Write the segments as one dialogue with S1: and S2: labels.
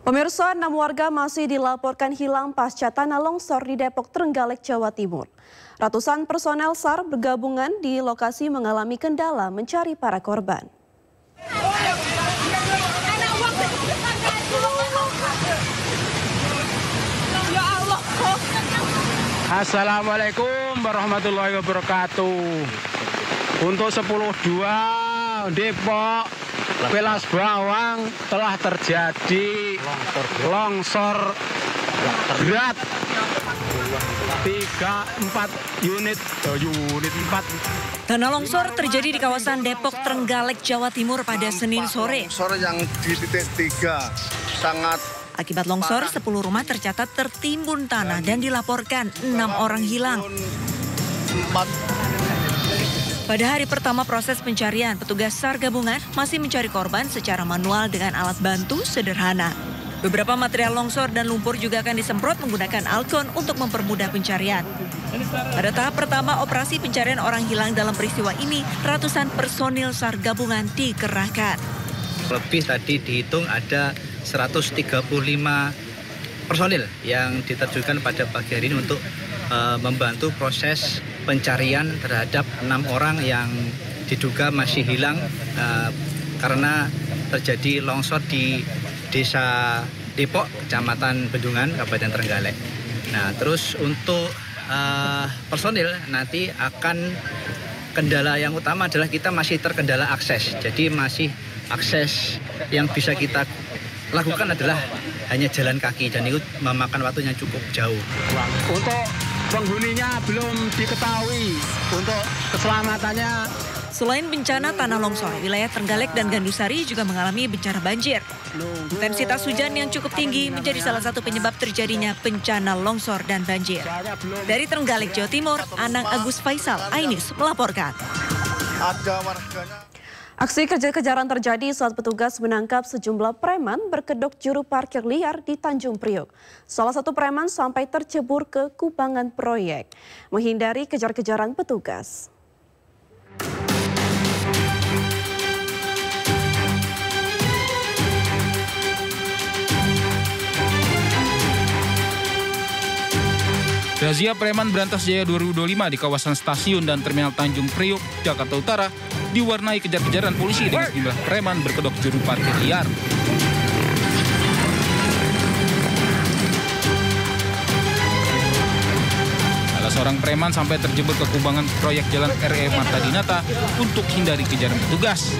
S1: Pemirsa, 6 warga masih dilaporkan hilang pasca tanah longsor di Depok, Trenggalek, Jawa Timur. Ratusan personel SAR bergabungan di lokasi mengalami kendala mencari para korban.
S2: Assalamualaikum warahmatullahi wabarakatuh. Untuk 10.2 Depok, Pelas Bawang telah terjadi longsor berat 4 unit 4.
S3: Tanah longsor terjadi di kawasan Depok, Trenggalek, Jawa Timur pada Senin sore.
S4: Longsor yang di titik 3 sangat.
S3: Akibat longsor, 10 rumah tercatat tertimbun tanah dan dilaporkan 6 orang hilang. Pada hari pertama proses pencarian, petugas SAR gabungan masih mencari korban secara manual dengan alat bantu sederhana. Beberapa material longsor dan lumpur juga akan disemprot menggunakan Alkon untuk mempermudah pencarian. Pada tahap pertama operasi pencarian orang hilang dalam peristiwa ini, ratusan personil SAR gabungan dikerahkan.
S5: Lebih tadi dihitung ada 135 personil yang diterjunkan pada pagi hari ini untuk membantu proses pencarian terhadap 6 orang yang diduga masih hilang karena terjadi longsor di Desa Depok, Kecamatan Bendungan, Kabupaten Trenggalek. Nah, terus untuk personil nanti akan kendala yang utama adalah kita masih terkendala akses. Jadi masih akses yang bisa kita lakukan adalah hanya jalan kaki dan itu memakan waktu yang cukup jauh.
S2: Untuk penghuninya belum diketahui, untuk keselamatannya.
S3: Selain bencana tanah longsor, wilayah Trenggalek dan Gandusari juga mengalami bencana banjir. Intensitas hujan yang cukup tinggi menjadi salah satu penyebab terjadinya bencana longsor dan banjir. Dari Trenggalek, Jawa Timur, Anang Agus Faisal, iNews melaporkan.
S4: Ada warganya.
S1: Aksi kejar-kejaran terjadi saat petugas menangkap sejumlah preman berkedok juru parkir liar di Tanjung Priok. Salah satu preman sampai tercebur ke kubangan proyek, menghindari kejar-kejaran petugas.
S6: Razia Preman Berantas Jaya 2025 di kawasan stasiun dan terminal Tanjung Priok, Jakarta Utara diwarnai kejar-kejaran polisi dengan sejumlah preman berkedok juru parkir liar. Salah seorang preman sampai terjebur ke kubangan proyek jalan RE Marta Dinata untuk hindari kejaran petugas.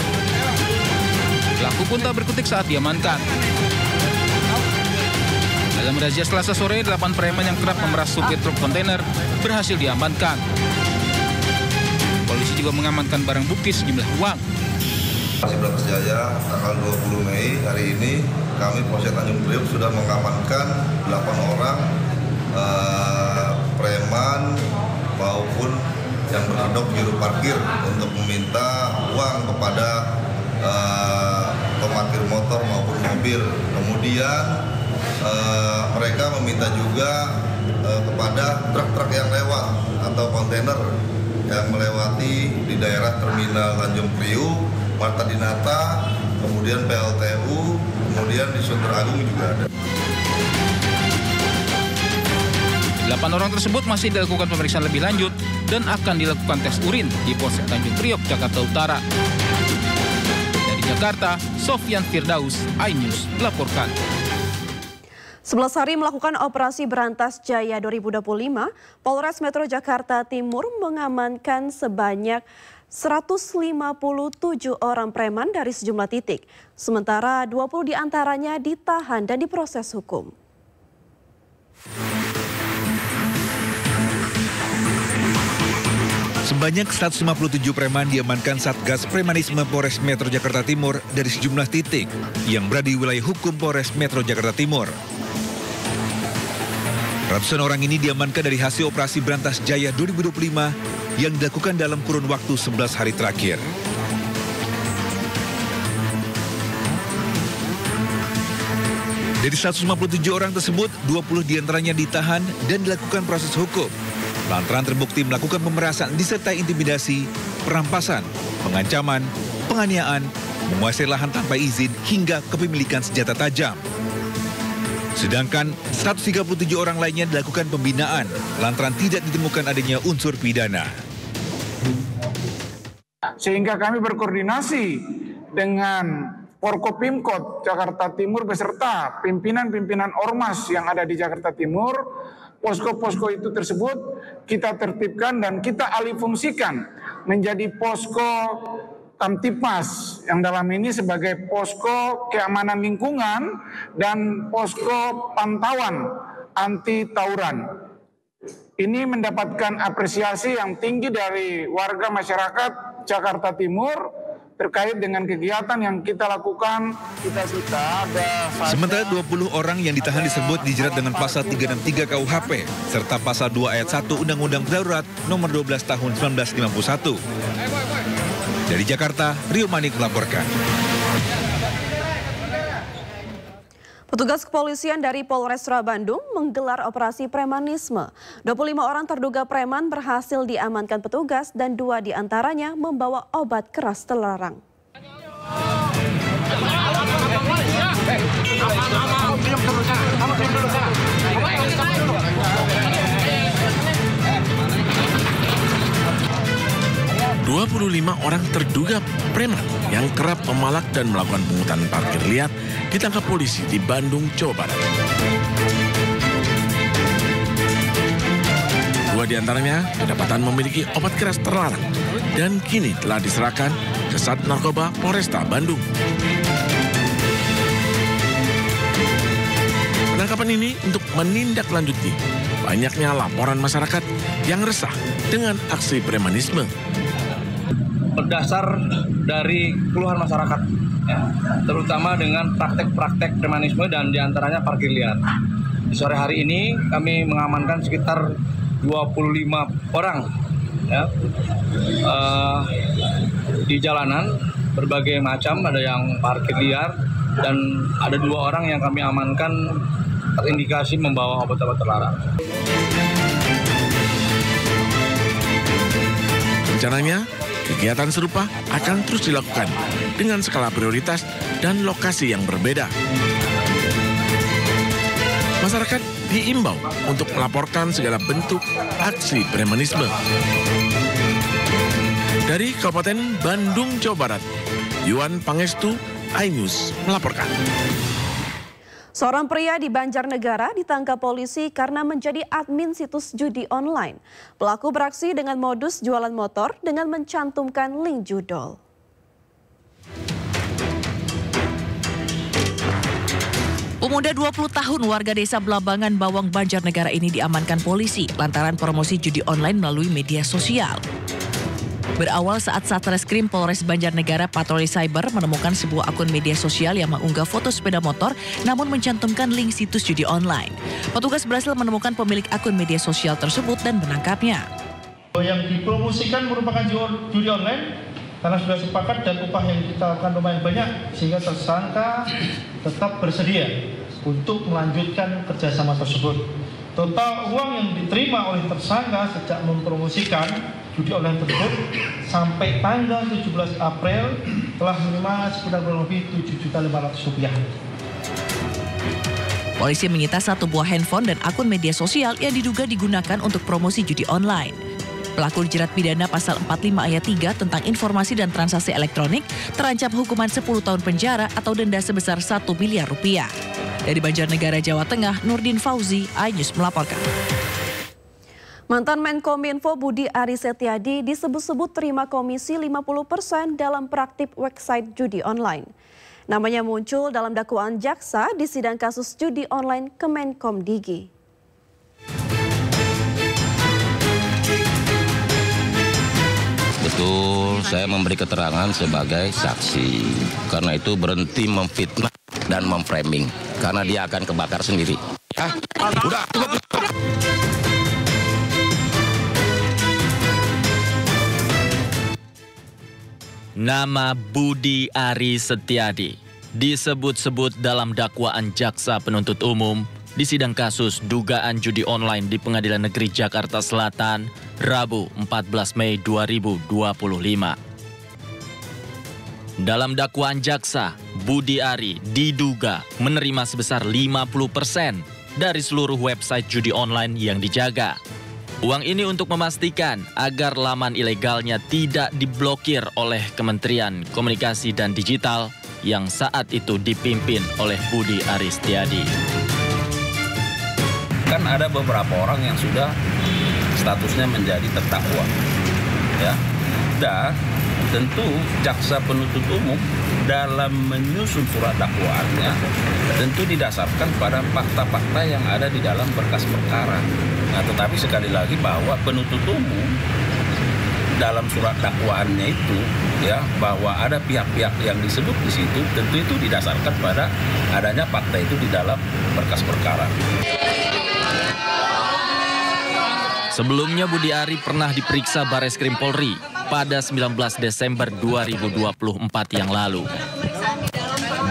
S6: Pelaku pun tak berkutik saat diamankan. Dalam razia Selasa sore, 8 preman yang kerap memeras supir truk kontainer berhasil diamankan. Polisi juga mengamankan barang bukti sejumlah uang.
S7: Masih Berantas Jaya, tanggal 20 Mei hari ini, kami Polsek Tanjung Priok sudah mengamankan 8 orang preman maupun yang berkedok juru parkir untuk meminta uang kepada pemarkir motor maupun mobil. Kemudian mereka meminta juga kepada truk-truk yang lewat atau kontainer yang melewati di daerah terminal Tanjung Priok, Marta Dinata, kemudian PLTU, kemudian di Sunter Agung juga ada.
S6: 8 orang tersebut masih dilakukan pemeriksaan lebih lanjut dan akan dilakukan tes urin di Polsek Tanjung Priok, Jakarta Utara. Dari Jakarta, Sofyan Firdaus, iNews melaporkan.
S1: 11 hari melakukan operasi Berantas Jaya 2025, Polres Metro Jakarta Timur mengamankan sebanyak 157 orang preman dari sejumlah titik. Sementara 20 diantaranya ditahan dan diproses hukum.
S8: Sebanyak 157 preman diamankan Satgas Premanisme Polres Metro Jakarta Timur dari sejumlah titik yang berada di wilayah hukum Polres Metro Jakarta Timur. Ratusan orang ini diamankan dari hasil operasi Berantas Jaya 2025 yang dilakukan dalam kurun waktu 11 hari terakhir. Dari 157 orang tersebut, 20 diantaranya ditahan dan dilakukan proses hukum. Lantaran terbukti melakukan pemerasan disertai intimidasi, perampasan, pengancaman, penganiayaan, menguasai lahan tanpa izin hingga kepemilikan senjata tajam. Sedangkan 137 orang lainnya dilakukan pembinaan lantaran tidak ditemukan adanya unsur pidana.
S9: Sehingga kami berkoordinasi dengan Forkopimkot Jakarta Timur beserta pimpinan-pimpinan Ormas yang ada di Jakarta Timur. Posko-posko itu tersebut kita tertibkan dan kita alihfungsikan menjadi posko Kamtipmas yang dalam ini sebagai posko keamanan lingkungan dan posko pantauan anti tawuran. Ini mendapatkan apresiasi yang tinggi dari warga masyarakat Jakarta Timur terkait dengan kegiatan yang kita lakukan.
S8: Sementara 20 orang yang ditahan disebut dijerat dengan pasal 363 KUHP serta pasal 2 ayat 1 Undang-Undang Darurat nomor 12 tahun 1951. Dari Jakarta, Rio Manik melaporkan.
S1: Petugas kepolisian dari Polres Bandung menggelar operasi premanisme. 25 orang terduga preman berhasil diamankan petugas dan 2 diantaranya membawa obat keras terlarang.
S10: Orang terduga preman yang kerap memalak dan melakukan pungutan parkir liar ditangkap polisi di Bandung, Jawa Barat. 2 diantaranya kedapatan memiliki obat keras terlarang dan kini telah diserahkan ke Sat Narkoba Polresta Bandung. Penangkapan ini untuk menindaklanjuti banyaknya laporan masyarakat yang resah dengan aksi premanisme.
S11: Berdasar dari keluhan masyarakat, ya, terutama dengan praktek-praktek premanisme dan diantaranya parkir liar. Di sore hari ini kami mengamankan sekitar 25 orang ya, di jalanan berbagai macam, ada yang parkir liar dan ada 2 orang yang kami amankan terindikasi membawa obat-obat terlarang.
S10: Rencananya, kegiatan serupa akan terus dilakukan dengan skala prioritas dan lokasi yang berbeda. Masyarakat diimbau untuk melaporkan segala bentuk aksi premanisme. Dari Kabupaten Bandung, Jawa Barat, Yuan Pangestu, iNews melaporkan.
S1: Seorang pria di Banjarnegara ditangkap polisi karena menjadi admin situs judi online. Pelaku beraksi dengan modus jualan motor dengan mencantumkan link judol.
S3: Pemuda 20 tahun warga desa Belabangan Bawang Banjarnegara ini diamankan polisi lantaran promosi judi online melalui media sosial. Berawal saat Satreskrim Polres Banjarnegara patroli cyber menemukan sebuah akun media sosial yang mengunggah foto sepeda motor namun mencantumkan link situs judi online. Petugas berhasil menemukan pemilik akun media sosial tersebut dan menangkapnya.
S12: Yang dipromosikan merupakan judi online karena sudah sepakat dan upah yang kita lakukan lumayan banyak sehingga tersangka tetap bersedia untuk melanjutkan kerjasama tersebut. Total uang yang diterima oleh tersangka sejak mempromosikan judi online tersebut sampai tanggal 17 April telah menerima sekitar kurang lebih Rp7.500.000.
S3: Polisi menyita 1 buah handphone dan akun media sosial yang diduga digunakan untuk promosi judi online. Pelaku dijerat pidana pasal 45 ayat 3 tentang informasi dan transaksi elektronik, terancam hukuman 10 tahun penjara atau denda sebesar Rp1 miliar. Dari Banjarnegara, Jawa Tengah, Nurdin Fauzi, iNews melaporkan.
S1: Mantan Menkominfo Budi Aris Setiadi disebut-sebut terima komisi 50% dalam praktik website judi online. Namanya muncul dalam dakwaan jaksa di sidang kasus judi online Kemenkomdigi.
S13: Betul, saya memberi keterangan sebagai saksi. Karena itu berhenti memfitnah dan memframing. Karena dia akan kebakar sendiri. Udah, cukup.
S14: Nama Budi Aris Setiadi disebut-sebut dalam dakwaan jaksa penuntut umum di sidang kasus dugaan judi online di Pengadilan Negeri Jakarta Selatan, Rabu 14 Mei 2025. Dalam dakwaan jaksa, Budi Ari diduga menerima sebesar 50% dari seluruh website judi online yang dijaga. Uang ini untuk memastikan agar laman ilegalnya tidak diblokir oleh Kementerian Komunikasi dan Digital yang saat itu dipimpin oleh Budi Ari Setiadi.
S15: Kan ada beberapa orang yang sudah statusnya menjadi terdakwa, ya. Dan tentu jaksa penuntut umum dalam menyusun surat dakwaannya tentu didasarkan pada fakta-fakta yang ada di dalam berkas perkara. Nah, tetapi sekali lagi bahwa penuntut umum dalam surat dakwaannya itu, ya, bahwa ada pihak-pihak yang disebut di situ, tentu itu didasarkan pada adanya fakta itu di dalam berkas perkara.
S14: Sebelumnya Budi Ari pernah diperiksa Bareskrim Polri pada 19 Desember 2024 yang lalu.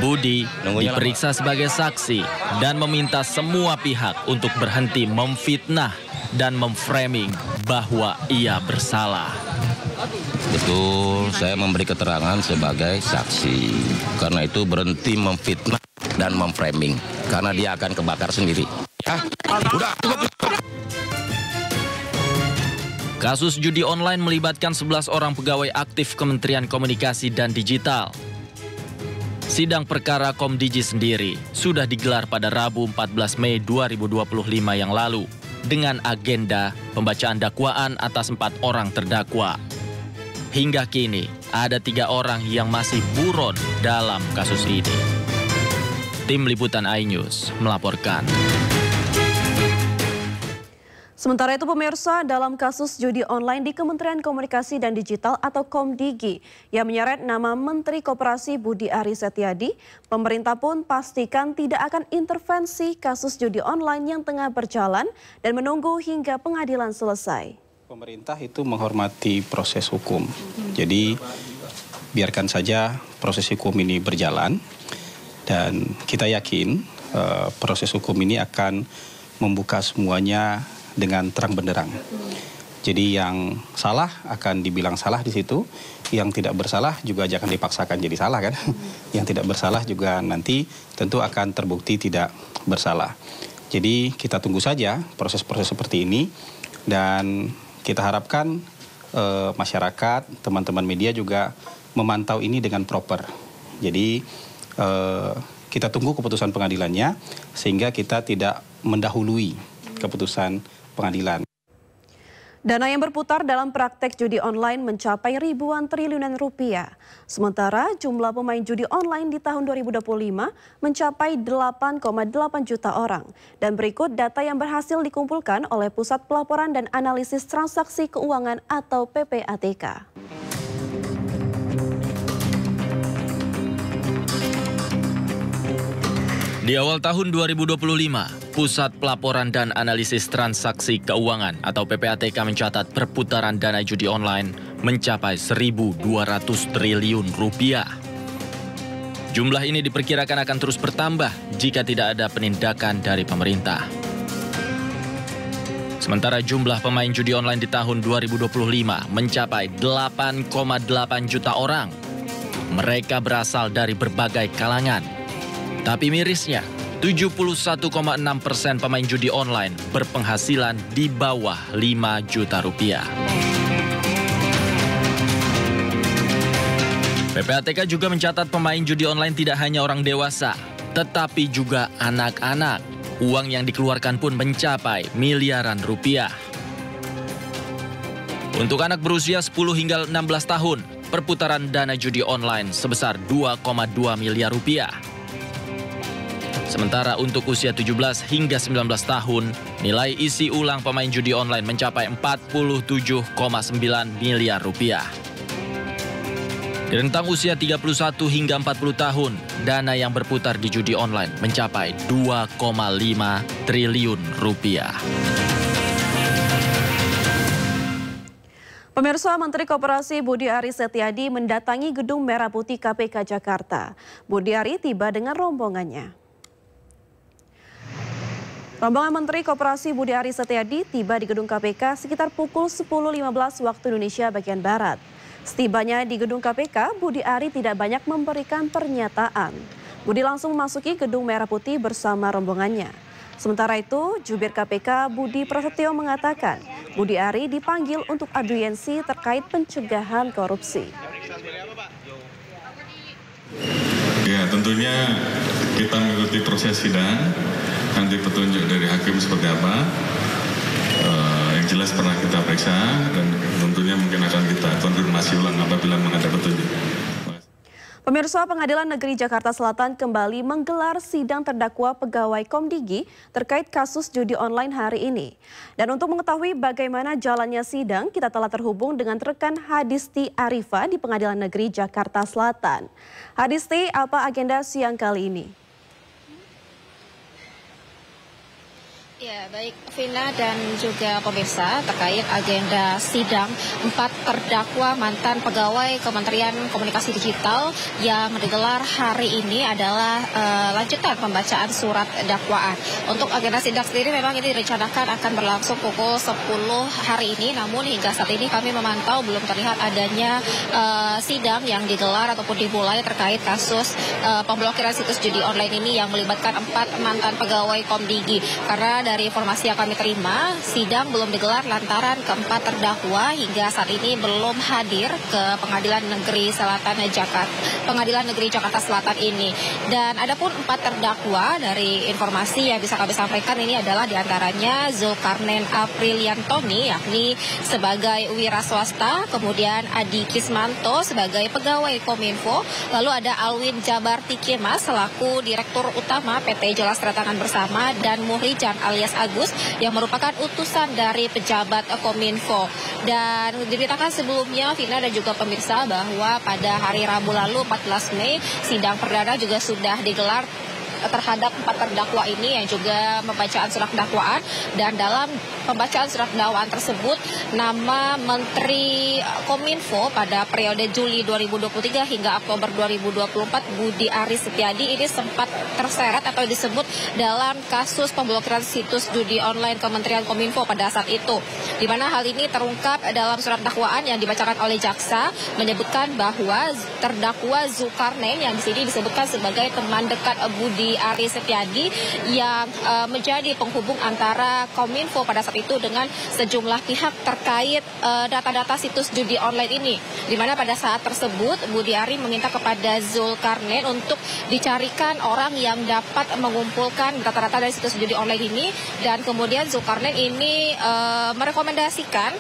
S14: Budi diperiksa sebagai saksi dan meminta semua pihak untuk berhenti memfitnah dan memframing bahwa ia bersalah.
S13: Betul, saya memberi keterangan sebagai saksi. Karena itu berhenti memfitnah dan memframing. Karena dia akan kebakar sendiri. Ya, udah cukup.
S14: Kasus judi online melibatkan 11 orang pegawai aktif Kementerian Komunikasi dan Digital. Sidang perkara Komdigi sendiri sudah digelar pada Rabu 14 Mei 2025 yang lalu dengan agenda pembacaan dakwaan atas 4 orang terdakwa. Hingga kini ada 3 orang yang masih buron dalam kasus ini. Tim Liputan iNews melaporkan.
S1: Sementara itu pemirsa, dalam kasus judi online di Kementerian Komunikasi dan Digital atau Komdigi yang menyeret nama Menteri Koperasi Budi Ari Setiadi, pemerintah pun pastikan tidak akan intervensi kasus judi online yang tengah berjalan dan menunggu hingga pengadilan selesai.
S16: Pemerintah itu menghormati proses hukum, jadi biarkan saja proses hukum ini berjalan dan kita yakin proses hukum ini akan membuka semuanya dengan terang benderang. Jadi yang salah akan dibilang salah di situ, yang tidak bersalah juga jangan dipaksakan jadi salah kan. Yang tidak bersalah juga nanti tentu akan terbukti tidak bersalah. Jadi kita tunggu saja proses-proses seperti ini dan kita harapkan masyarakat, teman-teman media juga memantau ini dengan proper. Jadi kita tunggu keputusan pengadilannya sehingga kita tidak mendahului keputusan pengadilan.
S1: Dana yang berputar dalam praktek judi online mencapai ribuan triliunan rupiah. Sementara jumlah pemain judi online di tahun 2025 mencapai 8,8 juta orang. Dan berikut data yang berhasil dikumpulkan oleh Pusat Pelaporan dan Analisis Transaksi Keuangan atau PPATK.
S14: Di awal tahun 2025, Pusat Pelaporan dan Analisis Transaksi Keuangan atau PPATK mencatat perputaran dana judi online mencapai 1.200 triliun rupiah. Jumlah ini diperkirakan akan terus bertambah jika tidak ada penindakan dari pemerintah. Sementara jumlah pemain judi online di tahun 2025 mencapai 8,8 juta orang. Mereka berasal dari berbagai kalangan. Tapi mirisnya, 71,6% pemain judi online berpenghasilan di bawah 5 juta rupiah. PPATK juga mencatat pemain judi online tidak hanya orang dewasa, tetapi juga anak-anak. Uang yang dikeluarkan pun mencapai miliaran rupiah. Untuk anak berusia 10 hingga 16 tahun, perputaran dana judi online sebesar 2,2 miliar rupiah. Sementara untuk usia 17 hingga 19 tahun, nilai isi ulang pemain judi online mencapai 47,9 miliar rupiah. Di rentang usia 31 hingga 40 tahun, dana yang berputar di judi online mencapai 2,5 triliun rupiah.
S1: Pemirsa, Menteri Koperasi Budi Ari Setiadi mendatangi Gedung Merah Putih KPK Jakarta. Budi Ari tiba dengan rombongannya. Rombongan Menteri Koperasi Budi Ari Setiadi tiba di gedung KPK sekitar pukul 10.15 waktu Indonesia bagian Barat. Setibanya di gedung KPK, Budi Ari tidak banyak memberikan pernyataan. Budi langsung memasuki gedung Merah Putih bersama rombongannya. Sementara itu, jubir KPK Budi Prasetyo mengatakan Budi Ari dipanggil untuk audiensi terkait pencegahan korupsi.
S17: Ya, tentunya kita mengikuti proses sidang, nanti petunjuk dari hakim seperti apa. Yang jelas pernah kita periksa dan tentunya mungkin akan kita konfirmasi ulang apabila menghadap petunjuk.
S1: Pemirsa, Pengadilan Negeri Jakarta Selatan kembali menggelar sidang terdakwa pegawai Komdigi terkait kasus judi online hari ini. Dan untuk mengetahui bagaimana jalannya sidang, kita telah terhubung dengan rekan Hadisti Arifa di Pengadilan Negeri Jakarta Selatan. Hadisti, apa agenda siang kali ini?
S18: Ya, baik Vina dan juga pemirsa, terkait agenda sidang 4 terdakwa mantan pegawai Kementerian Komunikasi Digital yang digelar hari ini adalah lanjutan pembacaan surat dakwaan. Untuk agenda sidang sendiri memang ini direncanakan akan berlangsung pukul 10 hari ini, namun hingga saat ini kami memantau belum terlihat adanya sidang yang digelar ataupun dimulai terkait kasus pemblokiran situs judi online ini yang melibatkan 4 mantan pegawai Komdigi. Karena dari informasi yang kami terima, sidang belum digelar lantaran keempat terdakwa hingga saat ini belum hadir ke Pengadilan Negeri Jakarta Selatan ini. Dan adapun 4 terdakwa dari informasi yang bisa kami sampaikan ini adalah diantaranya Zulkarnain Apriliantoni, yakni sebagai wira swasta, kemudian Adi Kismanto sebagai pegawai Kominfo, lalu ada Alwin Jabarti Kemas selaku Direktur Utama PT Jelas Tangan Bersama, dan Muhrijan alias Agus yang merupakan utusan dari pejabat Kominfo. Dan diberitakan sebelumnya, Vina dan juga pemirsa, bahwa pada hari Rabu lalu 14 Mei sidang perdana juga sudah digelar terhadap 4 terdakwa ini yang juga pembacaan surat dakwaan. Dan dalam pembacaan surat dakwaan tersebut, nama Menteri Kominfo pada periode Juli 2023 hingga Oktober 2024 Budi Ari Setiadi ini sempat terseret atau disebut dalam kasus pemblokiran situs judi online Kementerian Kominfo pada saat itu, di mana hal ini terungkap dalam surat dakwaan yang dibacakan oleh jaksa, menyebutkan bahwa terdakwa Zulkarnain yang di sini disebutkan sebagai teman dekat Budi Ari Setiadi yang menjadi penghubung antara Kominfo pada saat itu dengan sejumlah pihak terkait data-data situs judi online ini, di mana pada saat tersebut Budi Ari meminta kepada Zulkarnain untuk dicarikan orang yang dapat mengumpulkan data-data dari situs judi online ini. Dan kemudian Zulkarnain ini merekomendasikan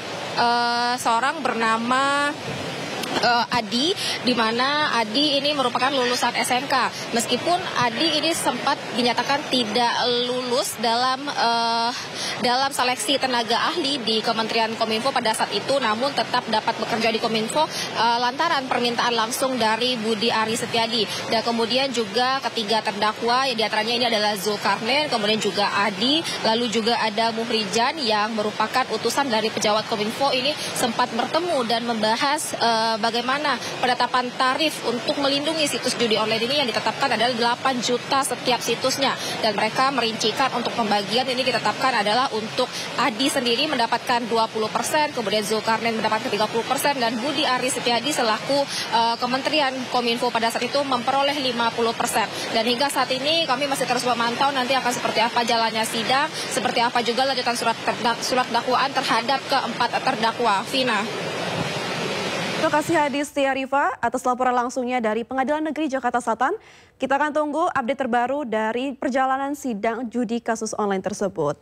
S18: seorang bernama Adi, di mana Adi ini merupakan lulusan SMK. Meskipun Adi ini sempat dinyatakan tidak lulus dalam seleksi tenaga ahli di Kementerian Kominfo pada saat itu, namun tetap dapat bekerja di Kominfo lantaran permintaan langsung dari Budi Ari Setiadi. Dan kemudian juga ketiga terdakwa, yang diantaranya ini adalah Zulkarnain, kemudian juga Adi, lalu juga ada Muhrijan yang merupakan utusan dari pejabat Kominfo, ini sempat bertemu dan membahas bagaimana penetapan tarif untuk melindungi situs judi online ini, yang ditetapkan adalah 8 juta setiap situsnya. Dan mereka merincikan untuk pembagian ini ditetapkan adalah untuk Adi sendiri mendapatkan 20%, kemudian Zulkarnain mendapatkan 30%, dan Budi Ari Setiadi selaku Kementerian Kominfo pada saat itu memperoleh 50%. Dan hingga saat ini kami masih terus memantau nanti akan seperti apa jalannya sidang, seperti apa juga lanjutan surat dakwaan terhadap keempat terdakwa. Vina.
S1: Terima kasih Hadisti Arifa atas laporan langsungnya dari Pengadilan Negeri Jakarta Selatan. Kita akan tunggu update terbaru dari perjalanan sidang judi kasus online tersebut.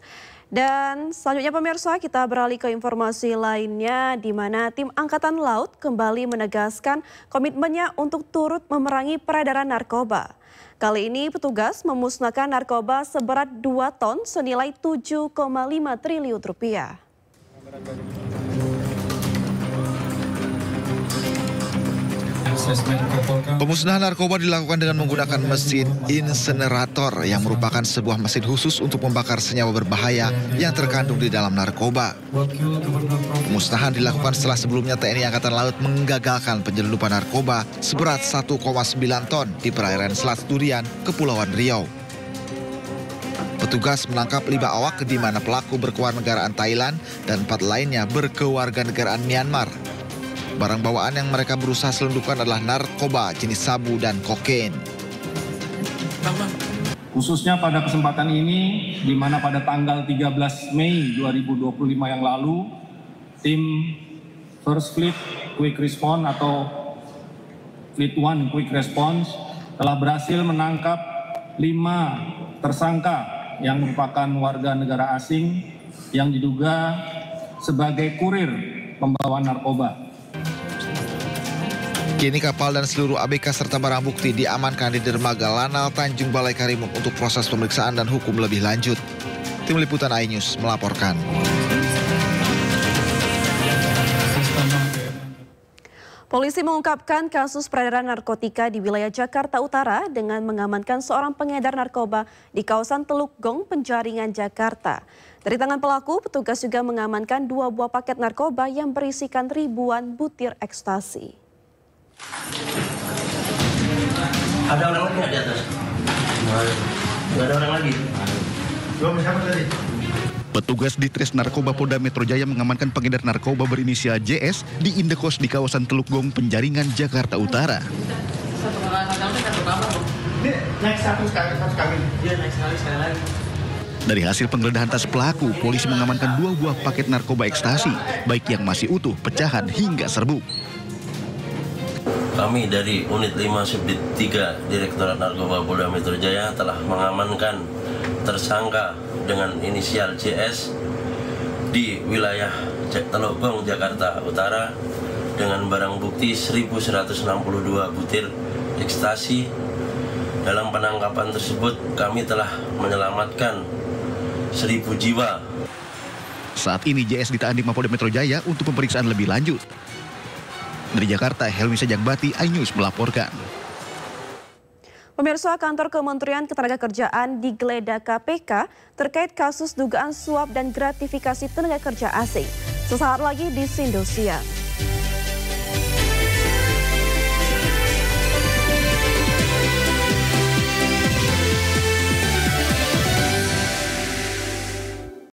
S1: Dan selanjutnya pemirsa, kita beralih ke informasi lainnya, di mana tim Angkatan Laut kembali menegaskan komitmennya untuk turut memerangi peredaran narkoba. Kali ini petugas memusnahkan narkoba seberat 2 ton senilai 7,5 triliun rupiah.
S8: Pemusnahan narkoba dilakukan dengan menggunakan mesin insenerator yang merupakan sebuah mesin khusus untuk membakar senyawa berbahaya yang terkandung di dalam narkoba. Pemusnahan dilakukan setelah sebelumnya TNI Angkatan Laut menggagalkan penyelundupan narkoba seberat 1,9 ton di perairan Selat Durian, Kepulauan Riau. Petugas menangkap 5 awak di mana pelaku berkewarganegaraan Thailand dan 4 lainnya berkewarganegaraan Myanmar.
S19: Barang bawaan yang mereka berusaha selundupkan adalah narkoba jenis sabu dan kokain.
S11: Khususnya pada kesempatan ini, di mana pada tanggal 13 Mei 2025 yang lalu, tim First Fleet Quick Response atau Fleet One Quick Response telah berhasil menangkap 5 tersangka yang merupakan warga negara asing yang diduga sebagai kurir pembawa narkoba.
S19: Kini kapal dan seluruh ABK serta barang bukti diamankan di dermaga Lanal Tanjung Balai Karimun untuk proses pemeriksaan dan hukum lebih lanjut. Tim Liputan iNews melaporkan.
S1: Polisi mengungkapkan kasus peredaran narkotika di wilayah Jakarta Utara dengan mengamankan seorang pengedar narkoba di kawasan Teluk Gong, Penjaringan, Jakarta. Dari tangan pelaku, petugas juga mengamankan 2 buah paket narkoba yang berisikan ribuan butir ekstasi.
S20: Ada orang lagi di atas? Nggak ada orang lagi?
S21: Petugas Ditres Narkoba Polda Metro Jaya mengamankan pengedar narkoba berinisial JS di indekos di kawasan Teluk Gong, Penjaringan, Jakarta Utara. Dari hasil penggeledahan tas pelaku, polisi mengamankan 2 buah paket narkoba ekstasi, baik yang masih utuh, pecahan, hingga serbuk.
S20: Kami dari Unit 5 Subdit 3 Direktorat Narkoba Polda Metro Jaya telah mengamankan tersangka dengan inisial JS di wilayah Teluk Gong, Jakarta Utara dengan barang bukti 1.162 butir ekstasi. Dalam penangkapan tersebut kami telah menyelamatkan 1.000 jiwa.
S21: Saat ini JS ditahan di Mapolda Metro Jaya untuk pemeriksaan lebih lanjut. Dari Jakarta, Helmi Sajagbati, iNews melaporkan.
S1: Pemirsa, kantor Kementerian Ketenagakerjaan digeledah KPK terkait kasus dugaan suap dan gratifikasi tenaga kerja asing. Sesaat lagi di Indosiar.